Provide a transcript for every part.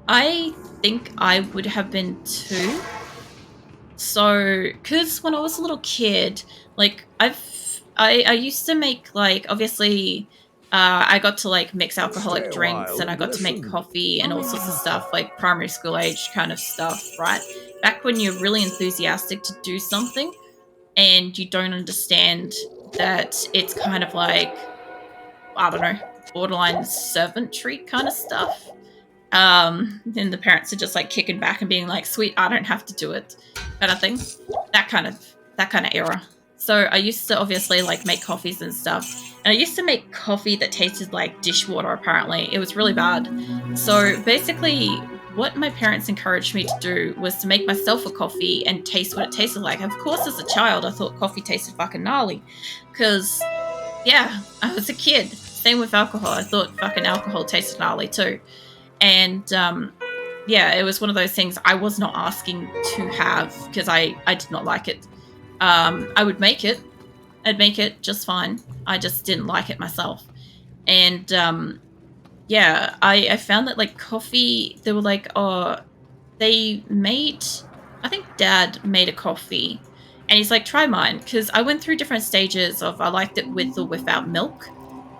I think I would have been 2. So, because when I was a little kid, like I used to make like obviously I got to like mix alcoholic drinks and I got to make coffee and all sorts of stuff, like primary school age kind of stuff, right? Back when you're really enthusiastic to do something and you don't understand that it's kind of like, I don't know, borderline servant treat kind of stuff. And the parents are just like kicking back and being like, sweet, I don't have to do it, kind of thing. That kind of era. So I used to obviously like make coffees and stuff. And I used to make coffee that tasted like dishwater, apparently. It was really bad. So basically, what my parents encouraged me to do was to make myself a coffee and taste what it tasted like. Of course, as a child, I thought coffee tasted fucking gnarly. Because, yeah, I was a kid. Same with alcohol. I thought fucking alcohol tasted gnarly too. And yeah, it was one of those things I was not asking to have because I did not like it. I would make it. I'd make it just fine. I just didn't like it myself. And yeah, I found that like coffee, they were like, oh, they made, I think Dad made a coffee. And he's like, try mine. Because I went through different stages of I liked it with or without milk.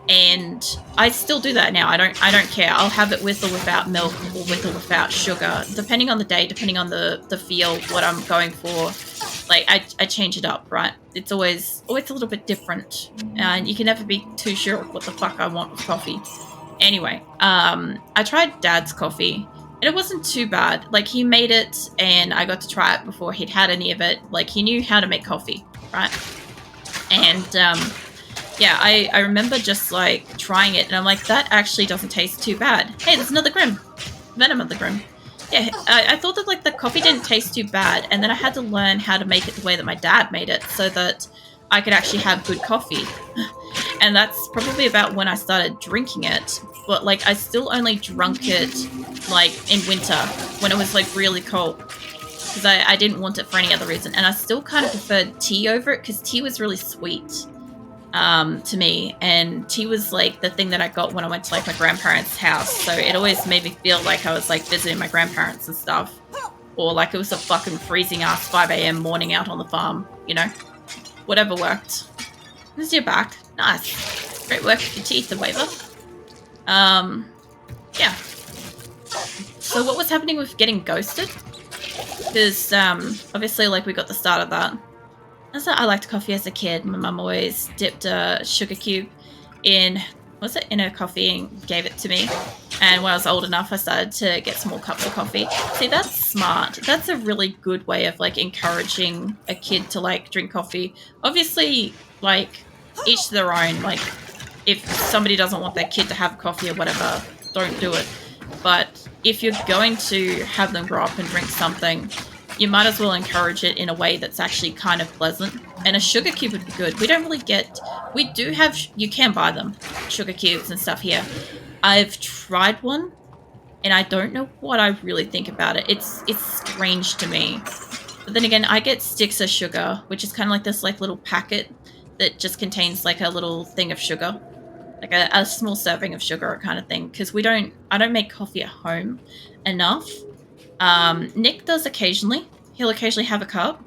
And I still do that now. I don't care. I'll have it with or without milk or with or without sugar, depending on the day, depending on the feel, what I'm going for. Like I change it up, right? It's always a little bit different, and you can never be too sure of what the fuck I want with coffee. Anyway, I tried Dad's coffee, and it wasn't too bad. Like he made it, and I got to try it before he'd had any of it. Like he knew how to make coffee, right? And yeah, I remember just like trying it, and I'm like, that actually doesn't taste too bad. Hey, there's another Grim. Venom of the Grim. Yeah, I thought that like the coffee didn't taste too bad, and then I had to learn how to make it the way that my dad made it so that I could actually have good coffee. And that's probably about when I started drinking it. But like I still only drunk it like in winter when it was like really cold. Because I didn't want it for any other reason. And I still kind of preferred tea over it because tea was really sweet. To me, and tea was like the thing that I got when I went to like my grandparents' house, so it always made me feel like I was like visiting my grandparents and stuff, or like it was a fucking freezing ass 5 a.m. morning out on the farm, you know, whatever worked. This is your back. Nice, great work with your teeth, the waiver. Yeah, so what was happening with getting ghosted? Because obviously like we got the start of that. So I liked coffee as a kid. My mum always dipped a sugar cube in her coffee and gave it to me. And when I was old enough, I started to get small cups of coffee. See, that's smart. That's a really good way of like encouraging a kid to like drink coffee. Obviously, like each to their own. Like if somebody doesn't want their kid to have coffee or whatever, don't do it. But if you're going to have them grow up and drink something, you might as well encourage it in a way that's actually kind of pleasant. And a sugar cube would be good. We don't really we do have, you can buy them, sugar cubes and stuff here. I've tried one, and I don't know what I really think about it. It's strange to me. But then again, I get sticks of sugar, which is kind of like this like little packet that just contains like a little thing of sugar. Like a small serving of sugar kind of thing. Because I don't make coffee at home enough. Nick does occasionally. He'll occasionally have a cup.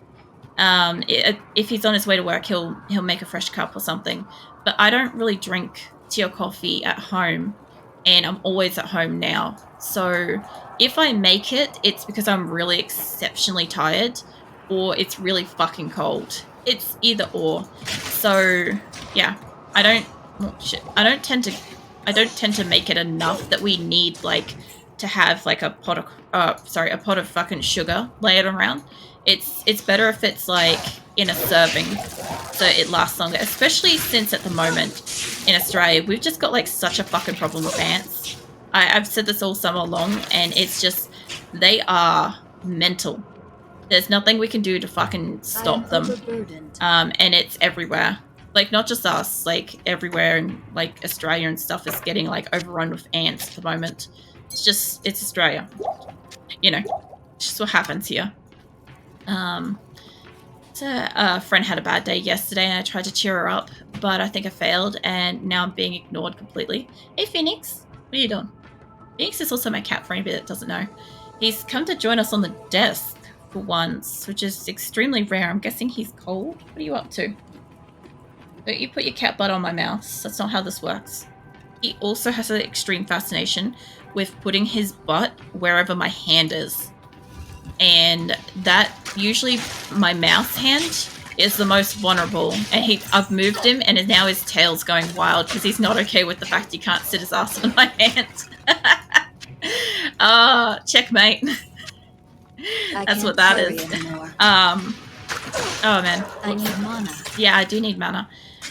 If he's on his way to work, he'll make a fresh cup or something. But I don't really drink tea or coffee at home, and I'm always at home now. So if I make it, it's because I'm really exceptionally tired, or it's really fucking cold. It's either or. So yeah, I don't tend to make it enough that we need like to have like a pot of fucking sugar layered around. It's better if it's like in a serving, so it lasts longer. Especially since at the moment in Australia we've just got like such a fucking problem with ants. I've said this all summer long, and it's just they are mental. There's nothing we can do to fucking stop them. And it's everywhere. Like not just us, like everywhere in like Australia and stuff is getting like overrun with ants at the moment. It's Australia, you know, it's just what happens here. So a friend had a bad day yesterday, and I tried to cheer her up, but I think I failed, and now I'm being ignored completely. Hey Phoenix, what are you doing? Phoenix is also my cat for anybody that doesn't know. He's come to join us on the desk for once, which is extremely rare. I'm guessing he's cold. What are you up to? Don't you put your cat butt on my mouse. That's not how this works. He also has an extreme fascination with putting his butt wherever my hand is. And that usually my mouse hand is the most vulnerable. And I've moved him and now his tail's going wild because he's not okay with the fact he can't sit his ass on my hand. Checkmate. That's what that is. Oh man. I need mana. Yeah, I do need mana.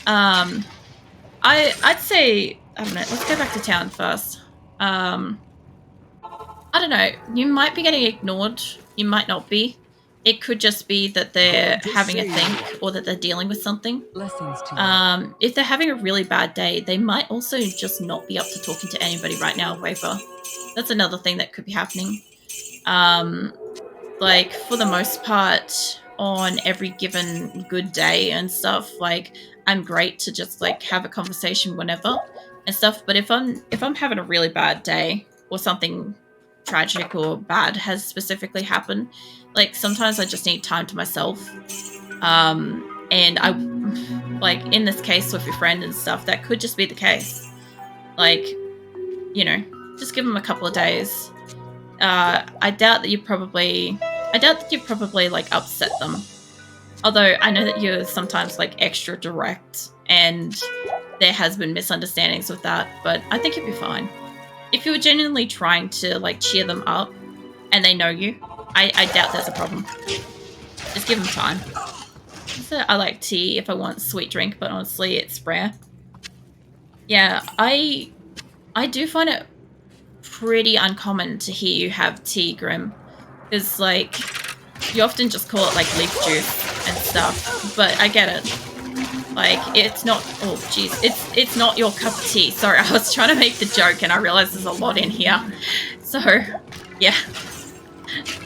I'd say, I don't know, let's go back to town first. I don't know, you might be getting ignored, you might not be. It could just be that they're having a think or that they're dealing with something. If they're having a really bad day, they might also just not be up to talking to anybody right now, Wafer. That's another thing that could be happening. Like, for the most part, on every given good day and stuff, like, I'm great to just, like, have a conversation whenever and stuff. But if I'm having a really bad day or something tragic or bad has specifically happened, like, sometimes I just need time to myself. And I, like, in this case with your friend and stuff, that could just be the case. Like, you know, just give them a couple of days. I doubt that you probably like upset them. Although I know that you're sometimes like extra direct and there has been misunderstandings with that, but I think you'd be fine. If you were genuinely trying to like cheer them up and they know you, I doubt there's a problem. Just give them time. So I like tea if I want sweet drink, but honestly it's rare. Yeah, I do find it pretty uncommon to hear you have tea, Grim. Because, like, you often just call it, like, leaf juice and stuff. But I get it. Like, it's not... Oh, jeez. It's not your cup of tea. Sorry, I was trying to make the joke and I realized there's a lot in here. So, yeah.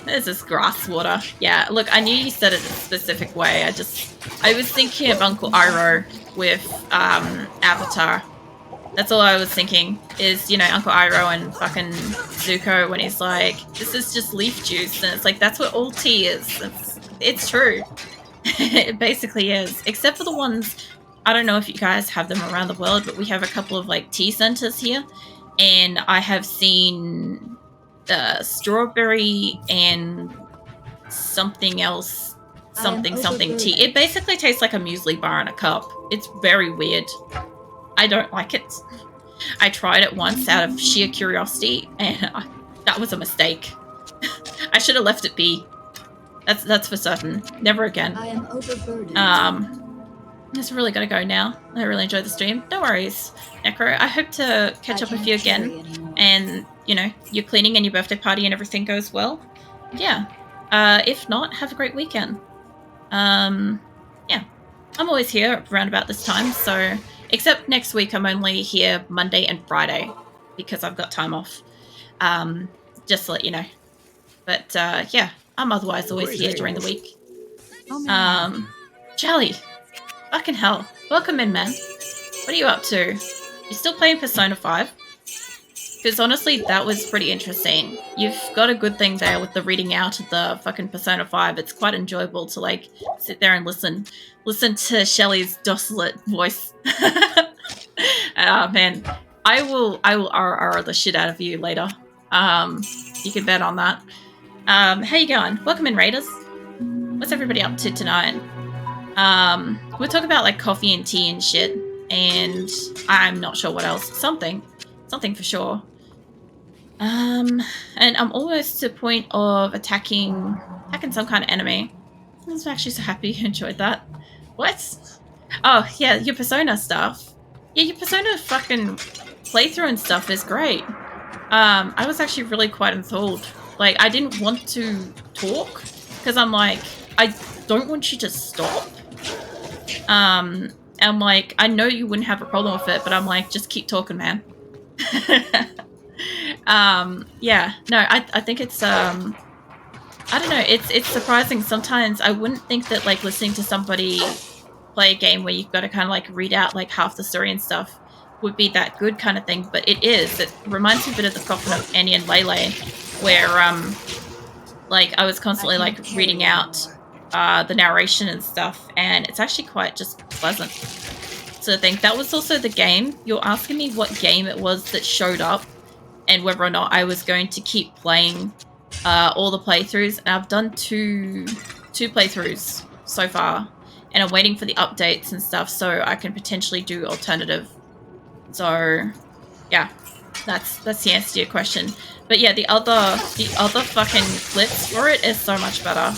There's this grass water. Yeah, look, I knew you said it a specific way. I was thinking of Uncle Iroh with Avatar. That's all I was thinking, is, you know, Uncle Iroh and fucking Zuko when he's like, this is just leaf juice. And it's like, that's what all tea is. It's true. It basically is. Except for the ones, I don't know if you guys have them around the world, but we have a couple of, like, tea centers here. And I have seen strawberry and something else, something tea. It basically tastes like a muesli bar in a cup. It's very weird. I don't like it. I tried it once out of sheer curiosity, and that was a mistake. I should have left it be. That's for certain. Never again. I am overburdened. I just really gotta go now. I really enjoyed the stream. No worries, Necro. I hope to catch up with you again, and you know, your cleaning and your birthday party and everything goes well. Yeah. If not, have a great weekend. Yeah. I'm always here around about this time, so. Except next week, I'm only here Monday and Friday because I've got time off. Just to let you know. But yeah, I'm otherwise always here during the week. Charlie, fucking hell. Welcome in, man. What are you up to? You still playing Persona 5? Because honestly, that was pretty interesting. You've got a good thing there with the reading out of the fucking Persona 5. It's quite enjoyable to, like, sit there and listen to Shelley's desolate voice. Oh, man. I will RR the shit out of you later. You can bet on that. How you going? Welcome in, Raiders. What's everybody up to tonight? We'll talk about, like, coffee and tea and shit. And I'm not sure what else. Something for sure. And I'm almost to the point of attacking some kind of enemy. I was actually so happy you enjoyed that. What? Oh, yeah, your Persona stuff. Yeah, your Persona fucking playthrough and stuff is great. I was actually really quite enthralled. Like, I didn't want to talk, because I'm like, I don't want you to stop. I'm like, I know you wouldn't have a problem with it, but I'm like, just keep talking, man. Yeah, no, I think it's, I don't know, it's surprising. Sometimes I wouldn't think that, like, listening to somebody play a game where you've got to kind of, like, read out, like, half the story and stuff would be that good kind of thing, but it is. It reminds me a bit of the Coffin of Annie and Lele, where like I was constantly like reading out the narration and stuff, and it's actually quite just pleasant. So I think that was also the game. You're asking me what game it was that showed up and whether or not I was going to keep playing all the playthroughs. And I've done two playthroughs so far, and I'm waiting for the updates and stuff so I can potentially do alternative. So yeah, that's the answer to your question. But yeah, the other fucking clips for it is so much better.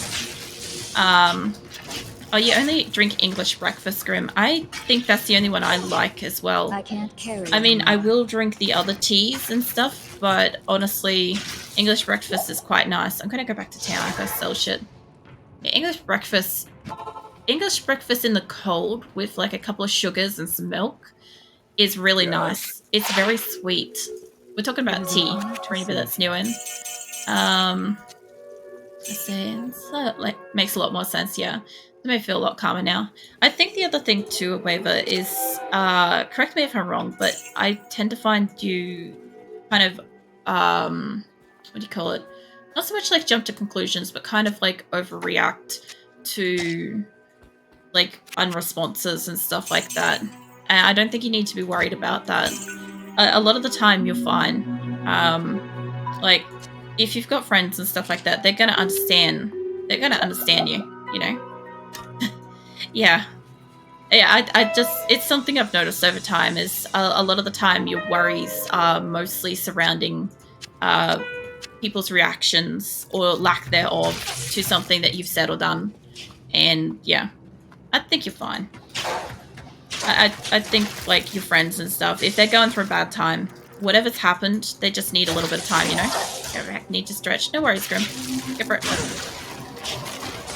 Oh, you only drink English breakfast, Grim. I think that's the only one I like as well. I can't carry. I mean, I will drink the other teas and stuff, but honestly, English breakfast is quite nice. I'm gonna go back to town. I gotta sell shit. Yeah, English breakfast in the cold with like a couple of sugars and some milk is really nice. It's very sweet. We're talking about tea, for anybody that's new in. So like makes a lot more sense, yeah. It may feel a lot calmer now. I think the other thing too, Waiver, is correct me if I'm wrong, but I tend to find you kind of what do you call it? Not so much like jump to conclusions, but kind of like overreact to like unresponses and stuff like that. And I don't think you need to be worried about that. A lot of the time you're fine. Like if you've got friends and stuff like that, they're gonna understand. They're gonna understand you, you know? Yeah. Yeah, I just, it's something I've noticed over time is a lot of the time your worries are mostly surrounding people's reactions or lack thereof to something that you've said or done. And yeah, I think you're fine. I think like your friends and stuff, if they're going through a bad time, whatever's happened, they just need a little bit of time, you know? Go back, need to stretch. No worries, Grim. Go for it.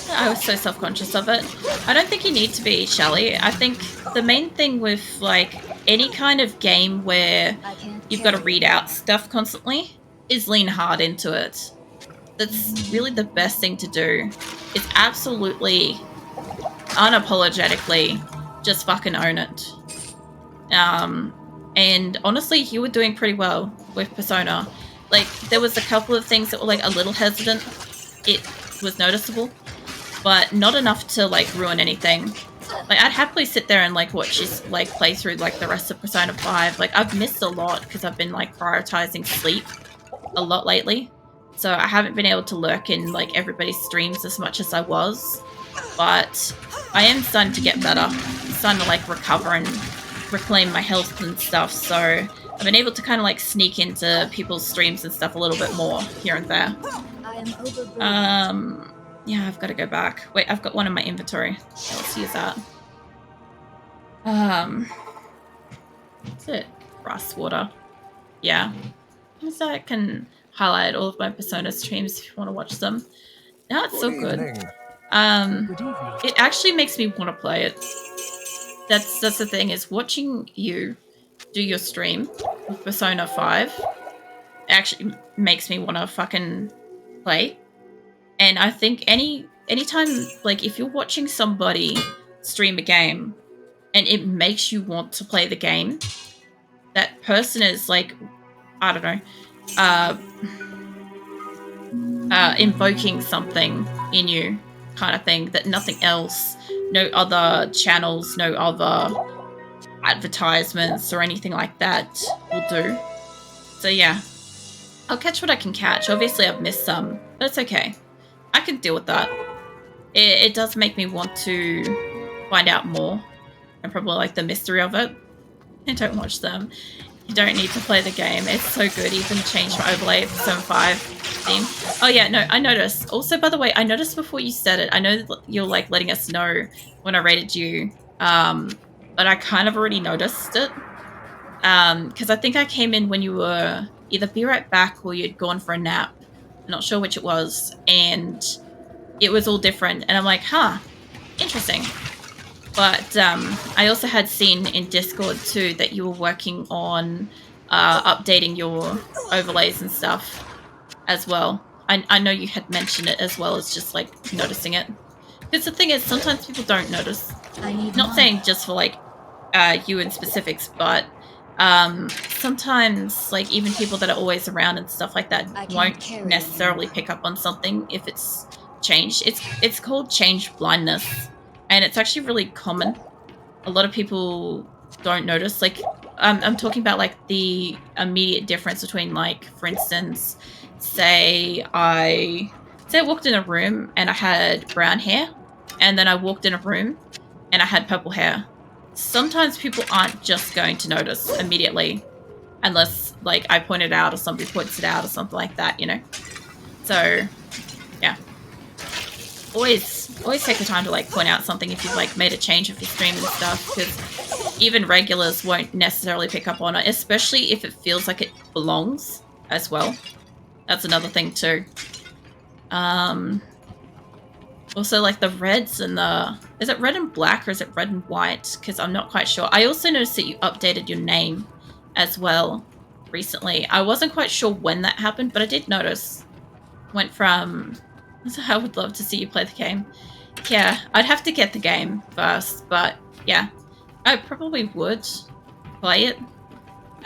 I was so self-conscious of it. I don't think you need to be, Shelly. I think the main thing with like any kind of game where you've got to read out stuff constantly is lean hard into it. That's really the best thing to do. It's absolutely, unapologetically, just fucking own it. And honestly, you were doing pretty well with Persona. Like, there was a couple of things that were like a little hesitant. It was noticeable, but not enough to like ruin anything. Like, I'd happily sit there and like watch you like play through like the rest of Persona 5. Like, I've missed a lot because I've been like prioritizing sleep a lot lately. So I haven't been able to lurk in like everybody's streams as much as I was. But I am starting to get better. I'm starting to like recover and reclaim my health and stuff. So I've been able to kind of like sneak into people's streams and stuff a little bit more here and there. Yeah, I've got to go back. Wait, I've got one in my inventory. Okay, let's use that. What's it? Grass water. Yeah. So I can highlight all of my Persona streams if you want to watch them. Now it's so good. It actually makes me want to play it. That's the thing, is watching you do your stream with Persona 5 actually makes me want to fucking play. And I think anytime, like, if you're watching somebody stream a game and it makes you want to play the game, that person is like, I don't know, invoking something in you, kind of thing, that nothing else, no other channels, no other advertisements or anything like that will do. So yeah, I'll catch what I can catch. Obviously I've missed some, but it's okay. I can deal with that. It does make me want to find out more and probably like the mystery of it. And don't watch them. You don't need to play the game. It's so good. Even changed my overlay for Persona 5 theme. Oh yeah, no, I noticed. Also, by the way, I noticed before you said it, I know that you're like letting us know when I rated you, but I kind of already noticed it. Because I think I came in when you were either be right back or you'd gone for a nap. I'm not sure which it was, and it was all different. And I'm like, huh, interesting. But I also had seen in Discord too that you were working on updating your overlays and stuff as well. I know you had mentioned it as well as just like noticing it. Because the thing is, sometimes people don't notice. Not saying just for like you in specifics, but Sometimes, like, even people that are always around and stuff like that won't necessarily pick up on something if it's changed. It's called change blindness, and it's actually really common. A lot of people don't notice. Like, I'm talking about like the immediate difference between, like, for instance, say I walked in a room and I had brown hair, and then I walked in a room and I had purple hair. Sometimes people aren't just going to notice immediately unless, like, I point it out or somebody points it out or something like that, you know? So, yeah. Always take the time to, like, point out something if you've, like, made a change of your stream and stuff, because even regulars won't necessarily pick up on it, especially if it feels like it belongs as well. That's another thing too. Also, like, the reds and the... Is it red and black or is it red and white? Because I'm not quite sure. I also noticed that you updated your name as well recently. I wasn't quite sure when that happened, but I did notice. Went from... I would love to see you play the game. Yeah, I'd have to get the game first, but yeah. I probably would play it.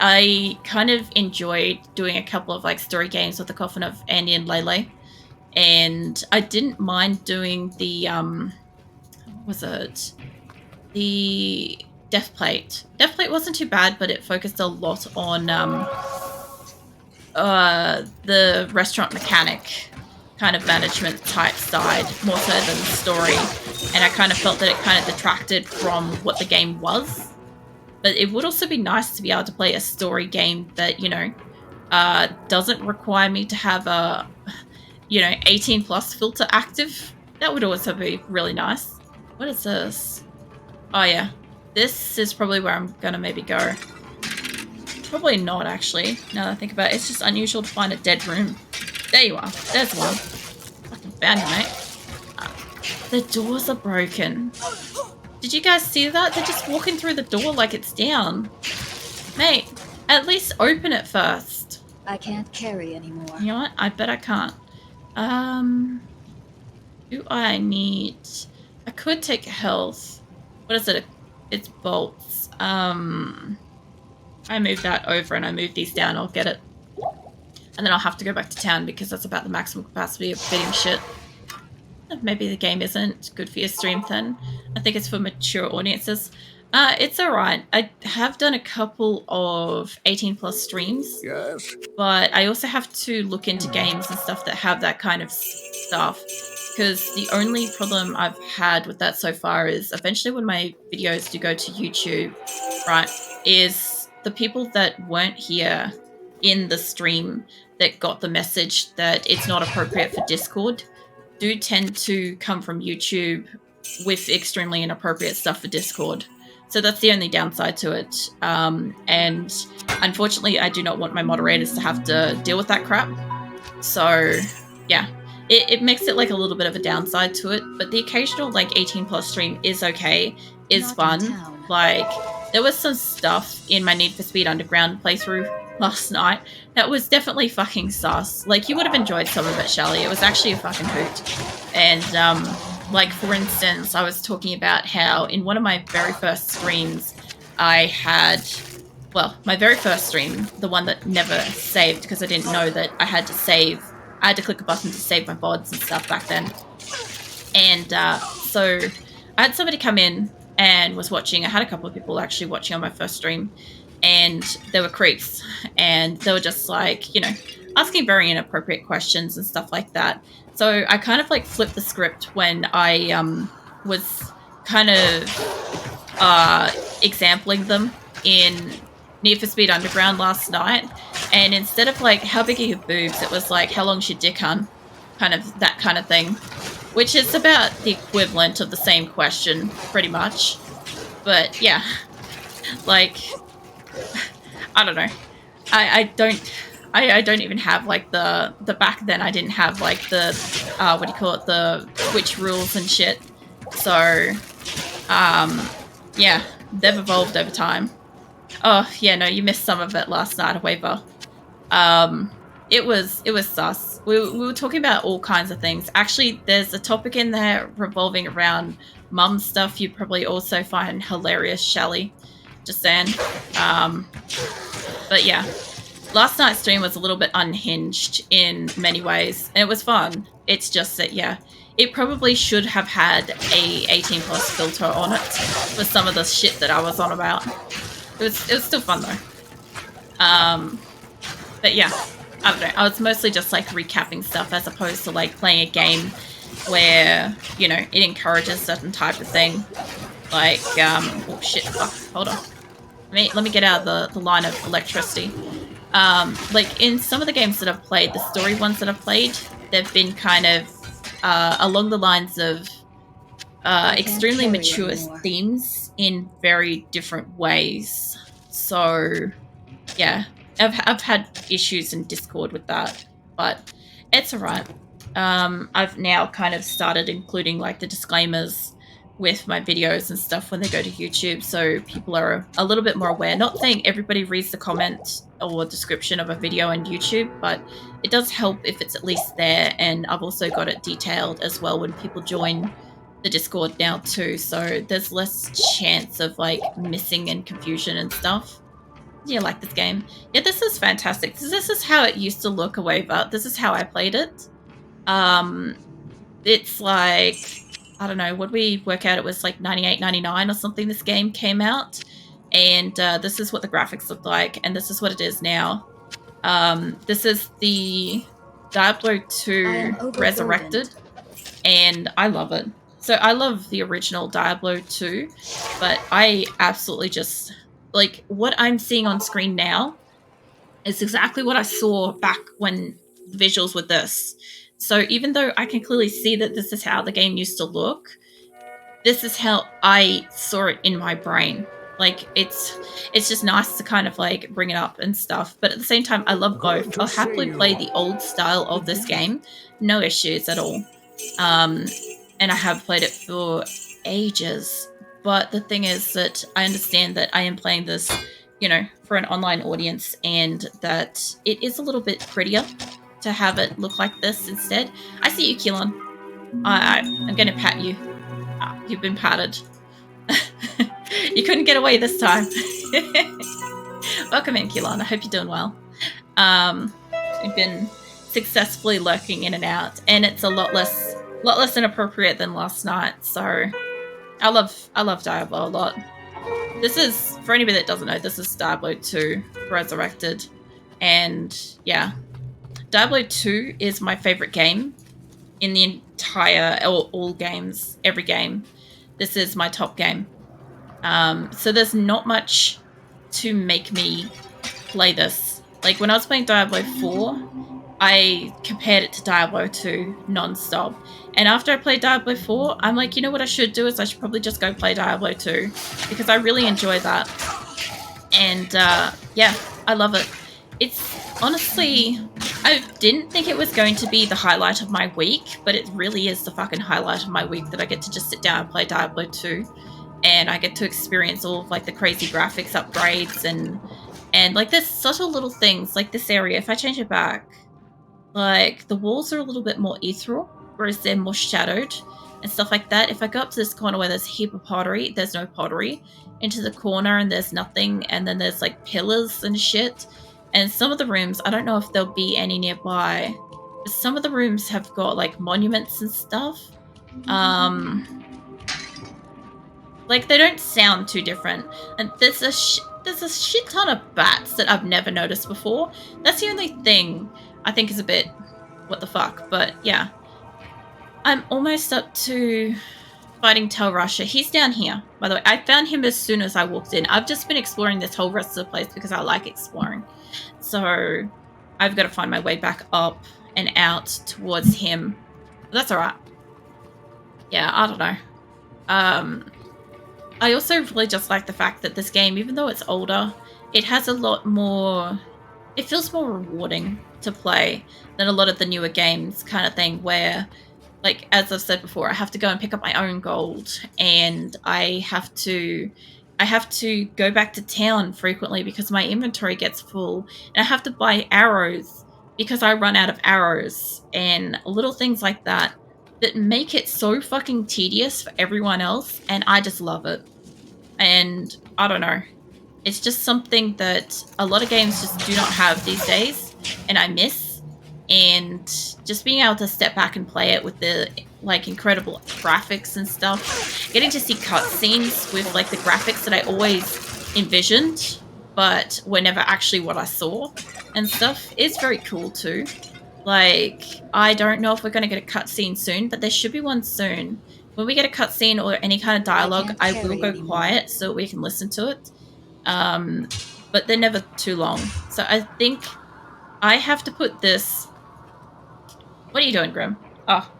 I kind of enjoyed doing a couple of, like, story games with the Coffin of Andy and Lele. And I didn't mind doing the, what was it? The Death Plate. Death Plate wasn't too bad, but it focused a lot on the restaurant mechanic kind of management type side, more so than the story. And I kind of felt that it kind of detracted from what the game was. But it would also be nice to be able to play a story game that, you know, doesn't require me to have a, you know, 18 plus filter active. That would also be really nice. What is this? Oh yeah, this is probably where I'm gonna maybe go. Probably not, actually, now that I think about it. It's just unusual to find a dead room. There you are. There's one. Fucking found you, mate. The doors are broken. Did you guys see that? They're just walking through the door like it's down. Mate, at least open it first. I can't carry anymore. You know what? I bet I can't. Do I need... I could take health. What is it? It's bolts. I move that over and I move these down. I'll get it. And then I'll have to go back to town because that's about the maximum capacity of fitting shit. Maybe the game isn't good for your stream then. I think it's for mature audiences. It's alright. I have done a couple of 18 plus streams. Yes. But I also have to look into games and stuff that have that kind of stuff. Because the only problem I've had with that so far is eventually when my videos do go to YouTube, right, is the people that weren't here in the stream that got the message that it's not appropriate for Discord do tend to come from YouTube with extremely inappropriate stuff for Discord. So that's the only downside to it. And unfortunately, I do not want my moderators to have to deal with that crap. So, yeah. It makes it like a little bit of a downside to it, but the occasional like 18 plus stream is okay, is fun. Like, there was some stuff in my Need for Speed Underground playthrough last night that was definitely fucking sus. Like, you would have enjoyed some of it, Shelly. It was actually a fucking hoot. And, like, for instance, I was talking about how in one of my very first streams, I had, well, my very first stream, the one that never saved because I didn't know that I had to save. I had to click a button to save my VODs and stuff back then. And so I had somebody come in and was watching. I had a couple of people actually watching on my first stream. And they were creeps. And they were just like, you know, asking very inappropriate questions and stuff like that. So I kind of like flipped the script when I was kind of exampling them in Need for Speed Underground last night. And instead of like, how big are your boobs? It was like, how long's your dick, hun? Kind of that kind of thing. Which is about the equivalent of the same question, pretty much. But yeah, like, I don't know. I don't even have like the back then I didn't have like the, what do you call it? The Twitch rules and shit. So, yeah, they've evolved over time. Oh, yeah, no, you missed some of it last night, Weaver. It was sus. We were talking about all kinds of things. Actually, there's a topic in there revolving around mum stuff you'd probably also find hilarious, Shelley. Just saying. But yeah, last night's stream was a little bit unhinged in many ways, and it was fun. It's just that, yeah, it probably should have had a 18 plus filter on it for some of the shit that I was on about. It was still fun though. But yeah, I don't know. I was mostly just like recapping stuff as opposed to like playing a game where, you know, it encourages certain type of thing. Like, oh shit, fuck, hold on. Let me get out of the line of electricity. Like in some of the games that I've played, the story ones that I've played, they've been kind of along the lines of extremely mature themes in very different ways. So, yeah, I've had issues in Discord with that, but it's alright. I've now kind of started including like the disclaimers with my videos and stuff when they go to YouTube, so people are a little bit more aware. Not saying everybody reads the comment or description of a video on YouTube, but it does help if it's at least there. And I've also got it detailed as well when people join the Discord now too, so there's less chance of like missing and confusion and stuff. Do you like this game? Yeah, this is fantastic. This is how it used to look a waiver. This is how I played it. It's like, I don't know, what we work out, it was like 98, 99 or something this game came out. And this is what the graphics look like, and this is what it is now. This is the Diablo II Resurrected, and I love it. So I love the original Diablo 2, but I absolutely just, like, what I'm seeing on screen now is exactly what I saw back when visuals were this. So even though I can clearly see that this is how the game used to look, this is how I saw it in my brain. Like, it's just nice to kind of like bring it up and stuff. But at the same time, I love both. I'll happily play the old style of this game. No issues at all. And I have played it for ages. But the thing is that I understand that I am playing this, you know, for an online audience, and that it is a little bit prettier to have it look like this instead. I see you, Keelan. I'm going to pat you. You've been patted. You couldn't get away this time. Welcome in, Keelan. I hope you're doing well. You've been successfully lurking in and out, and it's a lot less inappropriate than last night. So I love Diablo a lot. This is, for anybody that doesn't know, this is Diablo 2 Resurrected, and yeah, Diablo 2 is my favorite game in the entire, all games, every game. This is my top game. So there's not much to make me play this. Like, when I was playing Diablo 4, I compared it to Diablo 2 non-stop. And after I played Diablo 4, I'm like, you know what I should do is I should probably just go play Diablo 2, because I really enjoy that. And yeah, I love it. It's honestly, I didn't think it was going to be the highlight of my week, but it really is the fucking highlight of my week, that I get to just sit down and play Diablo 2. And I get to experience all of like the crazy graphics upgrades and like there's subtle little things like this area. If I change it back, like the walls are a little bit more ethereal, whereas they're more shadowed and stuff like that. If I go up to this corner where there's a heap of pottery, there's no pottery. Into the corner and there's nothing, and then there's like pillars and shit. And some of the rooms, I don't know if there'll be any nearby, but some of the rooms have got like monuments and stuff. Like, they don't sound too different. And there's a shit ton of bats that I've never noticed before. That's the only thing I think is a bit what the fuck. But yeah, I'm almost up to fighting Rasha. He's down here, by the way. I found him as soon as I walked in. I've just been exploring this whole rest of the place because I like exploring. So I've got to find my way back up and out towards him. But that's alright. Yeah, I don't know. I also really just like the fact that this game, even though it's older, it has a lot more, it feels more rewarding to play than a lot of the newer games kind of thing, where, like, as I've said before, I have to go and pick up my own gold, and I have to go back to town frequently because my inventory gets full, and I have to buy arrows because I run out of arrows, and little things like that that make it so fucking tedious for everyone else, and I just love it. And I don't know. It's just something that a lot of games just do not have these days, and I miss. And just being able to step back and play it with the like incredible graphics and stuff, getting to see cutscenes with like the graphics that I always envisioned, but were never actually what I saw and stuff is very cool too. Like, I don't know if we're going to get a cutscene soon, but there should be one soon. When we get a cutscene or any kind of dialogue, I will go quiet so we can listen to it. But they're never too long. So I think I have to put this. What are you doing, Grim? Oh,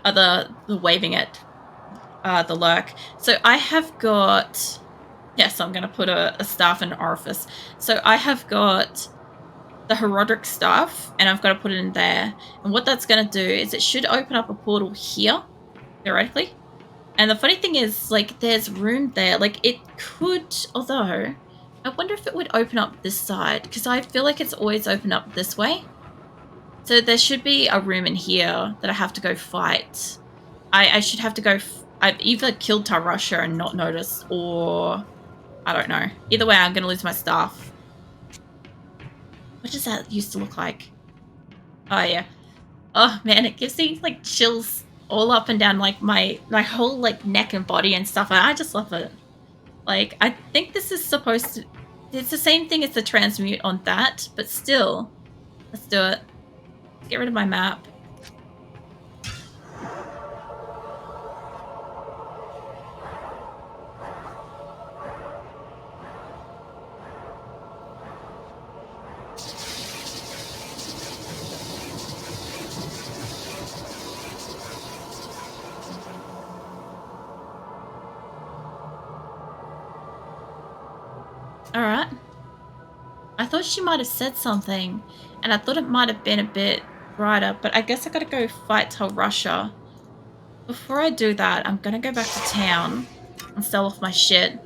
the waving at the lurk. So I have got. Yes, I'm going to put a staff in an orifice. So I have got the Herodic staff, and I've got to put it in there. And what that's going to do is it should open up a portal here, theoretically. And the funny thing is, like, there's room there. Like, it could, although, I wonder if it would open up this side, because I feel like it's always open up this way. So there should be a room in here that I have to go fight. I should have to go, I've either killed Rasha and not noticed, or, I don't know. Either way, I'm going to lose my staff. What does that used to look like? Oh, yeah. Oh, man, it gives me, like, chills all up and down, like, my whole, like, neck and body and stuff. I just love it. Like, I think this is supposed to... It's the same thing as the transmute on that, but still. Let's do it. Get rid of my map. Alright. I thought she might have said something, and I thought it might have been a bit brighter, but I guess I gotta go fight Rasha. Before I do that, I'm gonna go back to town and sell off my shit.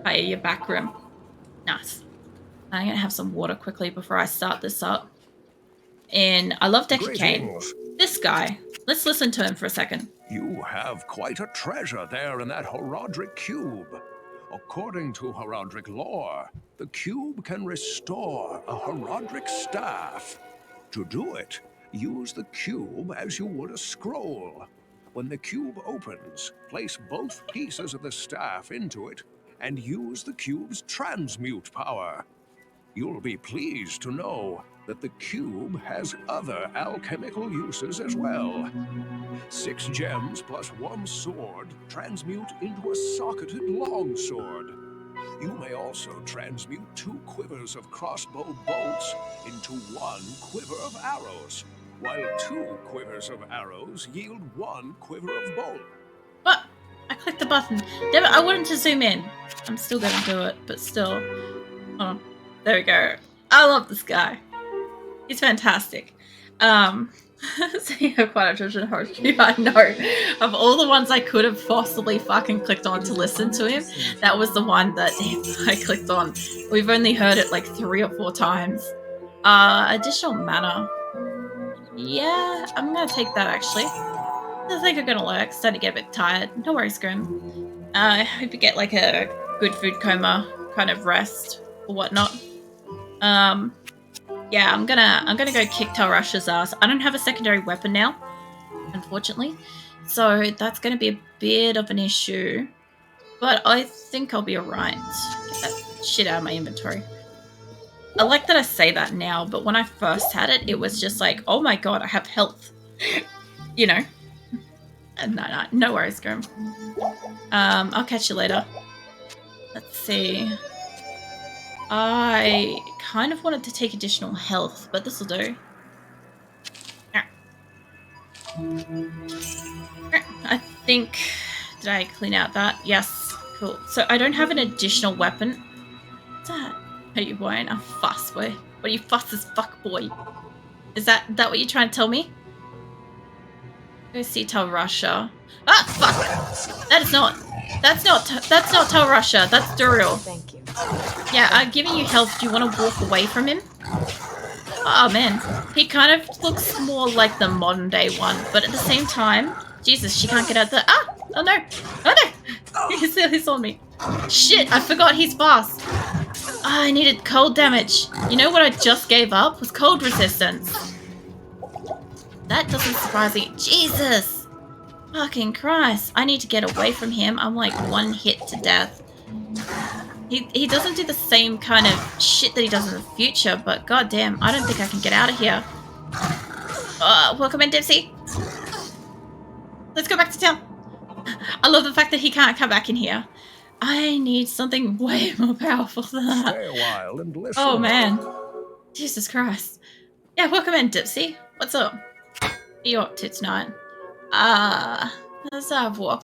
Hi, your back room. Nice. I'm gonna have some water quickly before I start this up. And I love Arcane. This guy. Let's listen to him for a second. You have quite a treasure there in that Herodic cube. According to Herodic lore, the cube can restore a Herodic staff. To do it, use the cube as you would a scroll. When the cube opens, place both pieces of the staff into it and use the cube's transmute power. You'll be pleased to know that the cube has other alchemical uses as well. 6 gems plus 1 sword transmute into a socketed longsword. You may also transmute 2 quivers of crossbow bolts into 1 quiver of arrows, while 2 quivers of arrows yield 1 quiver of bolt. What? I clicked the button. Damn it, I wanted to zoom in. I'm still gonna do it, but still. Oh, there we go. I love this guy. He's fantastic. So you have quite a treasure host. I know. Of all the ones I could have possibly fucking clicked on to listen to him, that was the one that I clicked on. We've only heard it like 3 or 4 times. Additional mana. Yeah, I'm gonna take that actually. I think I'm gonna lurk. Starting to get a bit tired. No worries, Grim. I hope you get like a good food coma kind of rest or whatnot. Yeah, I'm gonna go kick Rasha's ass. I don't have a secondary weapon now, unfortunately, so that's gonna be a bit of an issue. But I think I'll be alright. Get that shit out of my inventory. I like that I say that now, but when I first had it, it was just like, oh my god, I have health. You know. No worries, Grim. I'll catch you later. Let's see. I kind of wanted to take additional health, but this will do. I think... Did I clean out that? Yes. Cool. So I don't have an additional weapon. What's that? Are you wearing a fuss, boy? What are you fuss as fuck, boy? Is that what you're trying to tell me? Go see Rasha. Ah, fuck! That's not Rasha. That's Duriel. Thank you. Yeah, I'm giving you health. Do you want to walk away from him? Oh, man. He kind of looks more like the modern day one, but at the same time... Jesus, she can't get out the... Ah! Oh, no! Oh, no! He's on me. Shit, I forgot he's fast. I needed cold damage. You know what I just gave up? Was cold resistance. That doesn't surprise me. Jesus! Fucking Christ. I need to get away from him. I'm like one hit to death. He doesn't do the same kind of shit that he does in the future, but goddamn, I don't think I can get out of here. Welcome in, Dipsy. Let's go back to town. I love the fact that he can't come back in here. I need something way more powerful than that. Stay a while and listen. Oh, man. Jesus Christ. Yeah, welcome in, Dipsy. What's up? What are you up to tonight? Let's have a walk